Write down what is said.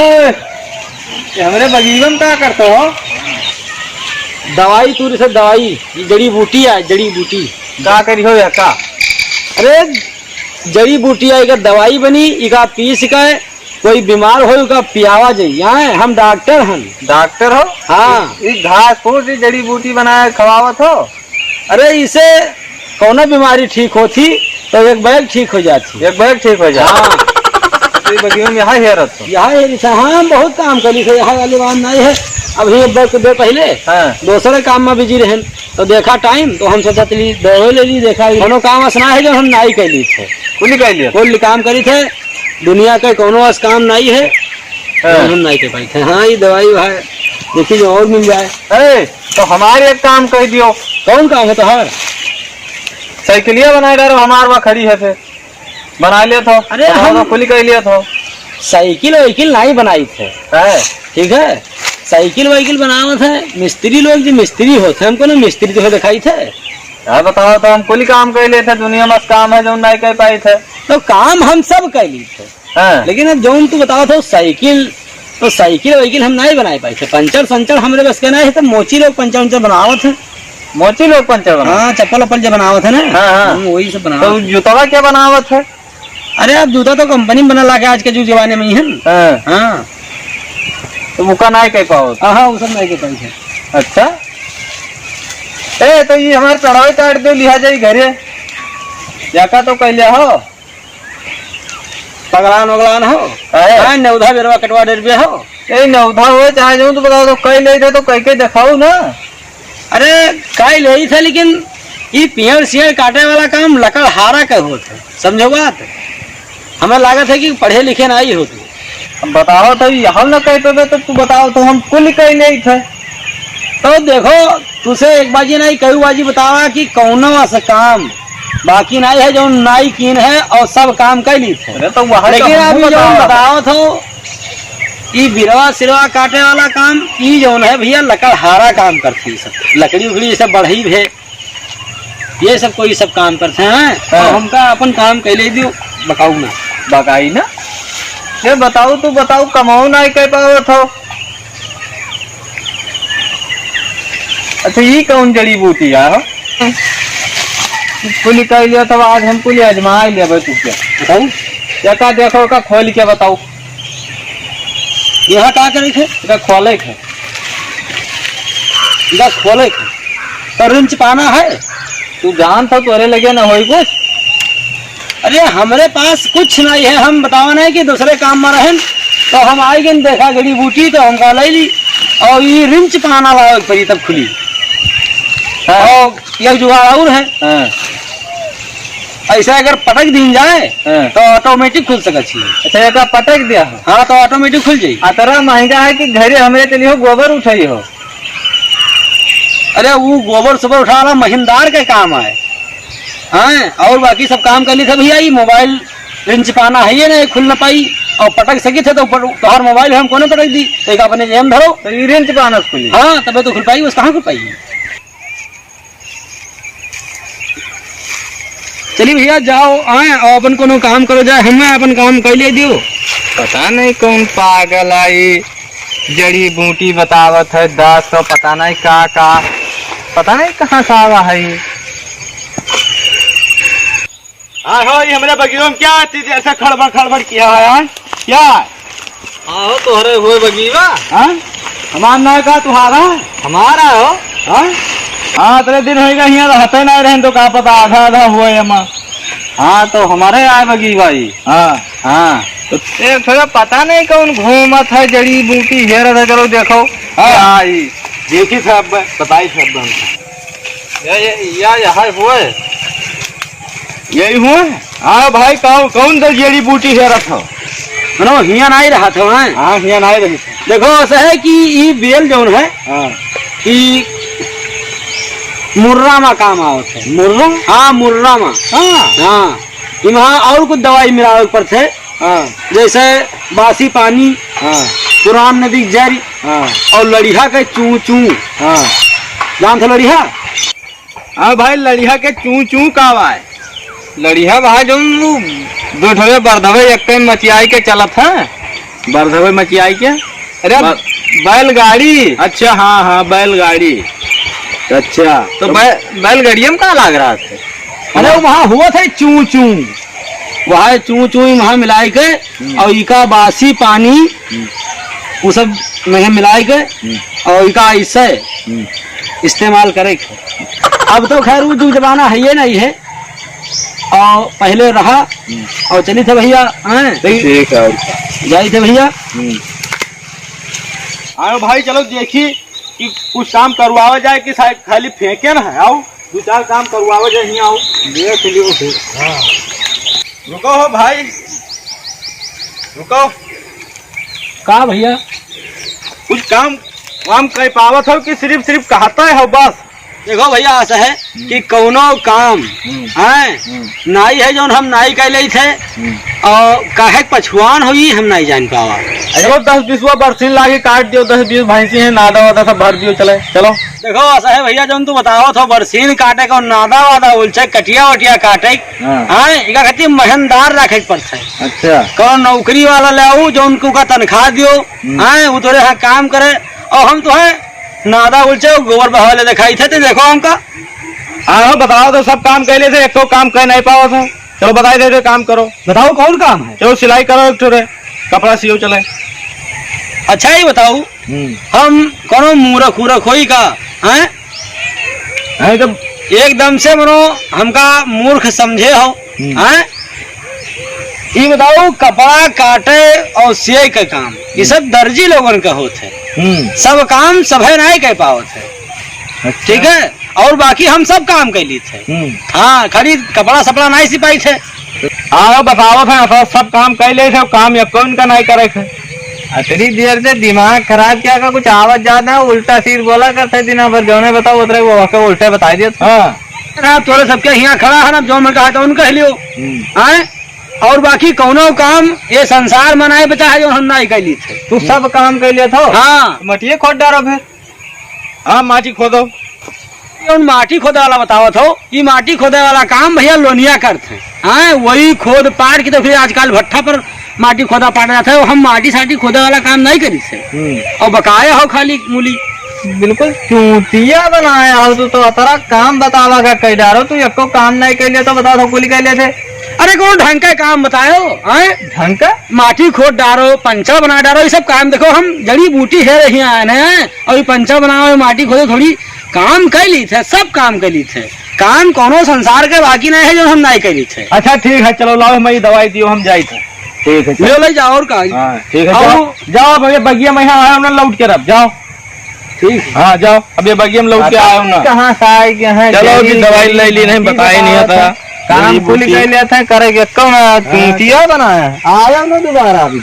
हमारे बगीचे में क्या करते हो? दवाई तू से दवाई जड़ी बूटी है, जड़ी बूटी क्या करी हो या का? अरे जड़ी बूटी है, इका दवाई बनी, इका पीस का कोई बीमार हो का पियावा जाइए। हम डॉक्टर हैं। डॉक्टर हो? हाँ। इस घास फूस जड़ी बूटी बनाए खवावत हो? अरे इसे कौन बीमारी ठीक होती तो एक बैग ठीक हो जाती। एक बैग ठीक हो जाए। हाँ। तो बगीचे में यहाँ हेरत हो? यहाँ हाँ बहुत काम करी थे, यहाँ वाली बात नहीं है। अभी एक बैग दे पहले दूसरे काम में बिजी रहे तो देखा टाइम तो हम सोचा चली दवाई ले ली। देखा कोनो काम असना है जो हम नहीं कर ली थे, कुल काम करी थे। दुनिया का कोनो अस काम नहीं है हम नहीं कर पाई थे। हाँ ये दवाई भाई देखी जो और मिल जाए। अरे तो हमारे एक काम कह दियो। कौन काम है तुम्हारा? साइकिलिया बनाए डालो हमारे वहाँ खड़ी है थे, बना लिया था। अरे हम खुली कर लिया था। साइकिल वाइकिल नहीं बनाई थे, ठीक है। साइकिल वाइकिल बनावत थे मिस्त्री लोग, जो मिस्त्री होते हमको ना मिस्त्री तो दिखाई थे। यार बताओ तो हम कुल काम कर लिए थे, दुनिया में काम है जो नहीं कर पाए थे। तो काम हम सब कर ली थे, लेकिन अब जो तू बताओ तो साइकिल वाइकिल हम नहीं बनाए पाए थे। पंचर संचर हमारे बस के नहीं है। तो मोची लोग पंचर उंचर बनावत है। मोची लोग पंचर बना? हाँ चप्पल वप्पल जो बनावत है ना। हाँ। वही सब बनावत। तो जूता क्या बनावत है? अरे अब जूता तो कंपनी में बना ला के आज के जो जमाने में ही है। हाँ। तो मुका नहीं कह पाओ? हाँ वो सब नहीं कह पाई थे। अच्छा तो ये हमारे चढ़ावे काट दो लिहा जाए घरे जाका तो कह लिया हो। पगलान वगलान हो नौधा बेरवा कटवा डेरबे हो। नौधा हो चाहे जो तो बताओ तो कह ले थे तो कह के दिखाओ ना। अरे कह ले थे लेकिन ये पेड़ शेड़ काटे वाला काम लकड़हारा का होता है, समझो बात। हमें लागत है कि पढ़े लिखे नहीं होते। बताओ तो हम ना कहते तो तू बताओ तो हम कुल कह ले थे। तो देखो तुझे एक बाजी नहीं कई बाजी बतावा कि कौन से काम बाकी नहीं है जो नाई कीन है और सब काम कर ली थे। तो लेकिन अभी जो बताओ तो ये बिरवा सिरवा काटे वाला काम ये जो है भैया लकड़हारा काम करती। सब लकड़ी उकड़ी सब बढ़ई है, ये सब कोई सब काम करते हैं। तो हमका अपन काम कैले दियो बकाऊ ना बकाई ना। ये बताओ तू बताओ कमाओ ना कह पाओ थो। अच्छा ये कौन जड़ी बूटी है? कुल कह लिया था आज हम कुल आजमा लिया भाई। तू क्या बताऊ क्या देखो का खोल के बताओ। यहाँ क्या करे थे? खोले थे खोले थे तो रिंच पाना है। तू जान था तोरे लगे ना हो कुछ? अरे हमारे पास कुछ नहीं है। हम बतावा नहीं कि दूसरे काम में रहें तो हम आएंगे देखा जड़ी बूटी तो हमका ले ली और ये रिंच पाना ला पड़ी तब खुली। और एक जुगाड़ और है। ऐसा अगर पटक दी जाए तो ऑटोमेटिक खुल सके। अच्छा एक पटक दिया? हाँ तो ऑटोमेटिक खुल जाये। अतरा महंगा है कि घरे हमें चली हो गोबर उठाई हो? अरे वो गोबर सुबर उठा वाला महीनदार का काम है। हाँ और बाकी सब काम कर ली थे भैया। ये मोबाइल रिंच पाना है ये ना खुल न पाई और पटक सकी थे तो तुम्हार मोबाइल हमको ना पटक दी तो एक अपने जेम धरो तो ये रिंच पाना खुली। हाँ तबे तो खुल पाई, बस कहाँ खुल पाई। चलिए भैया जाओ आए और अपन कोनो काम करो जाए। हमें अपन काम कर ले दियो। पता नहीं कौन पागल आई जड़ी बूटी बतावत है 10 तो पता नहीं का पता नहीं कहाँ से आवा है। हाँ ये हमारे बगीचों में क्या चीज ऐसा खड़बड़ किया है यार? क्या? हाँ तोहरे हुए बगीवा? हमारा ना का तुम्हारा हमारा हो? हाँ तेरे दिन होगा यहाँ रहते नहीं रहे तो का पता आधा आधा हुए हमारा। हाँ तो हमारे आए बगीवा ही। हाँ तो थोड़ा पता नहीं कौन घूमत है जड़ी बूटी हेर है। चलो देखो। हाँ देखी थे अब बताई थे अब यहाँ हुए यही हुआ। हाँ भाई कौन सा जड़ी बूटी है रखो? हिया नहीं रहा था। हाँ हिया नहीं रही। देखो ऐसा है कि ये बेल जो है कि मुर्रा में काम आवत है। मुर्रा? हाँ मुर्रा में। हाँ वहाँ और कुछ दवाई मिलावे पर थे। जैसे बासी पानी, पुरान नदी जरी और लड़िया के चू चू। जान थे लड़िया? हाँ भाई लड़िया के चू चू का है। लड़िया भाई जो दो ढोले बरधवे एक मचियाई के चलत है। बरधवे मचियाई के। अरे बैलगाड़ी। अच्छा हाँ हाँ बैलगाड़ी। अच्छा तो बैलगाड़िया में कहाँ लाग रहा था? अरे वहाँ हुआ था चू चू, वहाँ चू चू वहाँ मिलाई के और इका बासी पानी वो सब में मिलाई के और इका इससे इस्तेमाल करे। अब तो खैर वो जो जमाना है ये नहीं है और पहले रहा और चली थे भैया। ठीक है जाई थे भैया। आओ भाई चलो देखी कि कुछ काम करवावा जाए कि खाली फेंके ना है। आओ 2-4 काम करवावा जाए। यहाँ आओ देख लियो फिर। रुको हो भाई रुको। का भैया कुछ काम कर पावत हो कि सिर्फ कहता है हो बस? देखो भैया ऐसा है कि कौनो काम है नाई है जो हम नाई कह ले थे और काहे पछुआन हुई हम नहीं जान पावा। चलो 10-20 बरसीन लाके काट दियो। 10-20 भैंसी है नादा वादा सब भर दियो। चले चलो। देखो ऐसा है भैया जो तू बताओ तो बरसीन काटे को नादा वादा उलझे कटिया वटिया काटे इका खातिर मेहनदार रखे पड़ता है। अच्छा कौन नौकरी वाला ले आओ जो उनको का तनख्वाह दियो वो तोरे यहाँ काम करे और हम तो है नादा उलझे गोबर बहाव ले दिखाई थे। तो देखो हमका हाँ बताओ तो सब काम कर ले थे। एक तो काम कर नहीं पाओ था। चलो बताई दे काम करो। बताओ कौन काम है? चलो सिलाई करो एक ठोरे कपड़ा सियो चले। अच्छा ही बताओ हम कोनो मूर्ख उरख होई का हैं? तो एकदम से मनो हमका मूर्ख समझे हो हैं? ये बताओ कपड़ा काटे और सिलाई का काम ये सब दर्जी लोगन का होते है। सब काम सभे नहीं कह पाओ थे। ठीक है और बाकी हम सब काम कर ली थे। हाँ खाली कपड़ा सपड़ा नहीं सिपाई थे। हाँ बताओ था सब काम कर ले थे। काम या कौन का नहीं करे थे। इतनी देर से दिमाग खराब किया का कुछ आवाज ज्यादा है उल्टा सिर बोला करते दिन भर जो ने बताओ उतरे वो उल्टे बता दिया। हाँ तोरे सबके यहाँ खड़ा है ना जो मैं कहा था उनका कह लियो हैं? और बाकी कौनो काम ये संसार में नहीं बचा है जो हम नहीं कर ली थे। तू सब काम कर लिया था। हाँ मटिए खोद डालो फिर। हाँ माटी खोदो। माटी खोदे वाला बताओ तो ये माटी खोदे वाला काम भैया लोनिया करते हैं। वही खोद पाट की तो फिर आजकल भट्ठा पर माटी खोदा पाटा जाता है। हम माटी साटी खोदे वाला काम नहीं करी थे और बकाया हो खाली मूली। बिल्कुल चूतिया बनाया हो तो अतरा काम बतावा का कह डारो। तू एको काम नहीं कर लिया तो बताओ तो कुल कर लेते। अरे कौन ढंग का काम बताओ ढंग का? माटी खोद डारो पंचा बना डारो ये सब काम। देखो हम जड़ी बूटी है रही हैं और ये पंचा बनाओ माटी खोदो थोड़ी काम कर ली थे। सब काम कर ली थे। काम कोनो संसार के बाकी नहीं है जो हम नहीं कर ली थे। अच्छा ठीक है चलो लाओ मैं दवाई दियो हम जाई थे। ठीक है ले ले जाओ और का। ठीक है जाओ भैया बगिया में आया हमने लौट के रब जाओ। ठीक है हाँ जाओ अब ये बगिया में लौट के आया ना। कहाँ से आए के हैं? चलो अभी दवाई ले ली नहीं बताया नहीं था। काम कुल कर लिया था करेंगे कौन चूतिया बनाया। आया ना दोबारा अभी।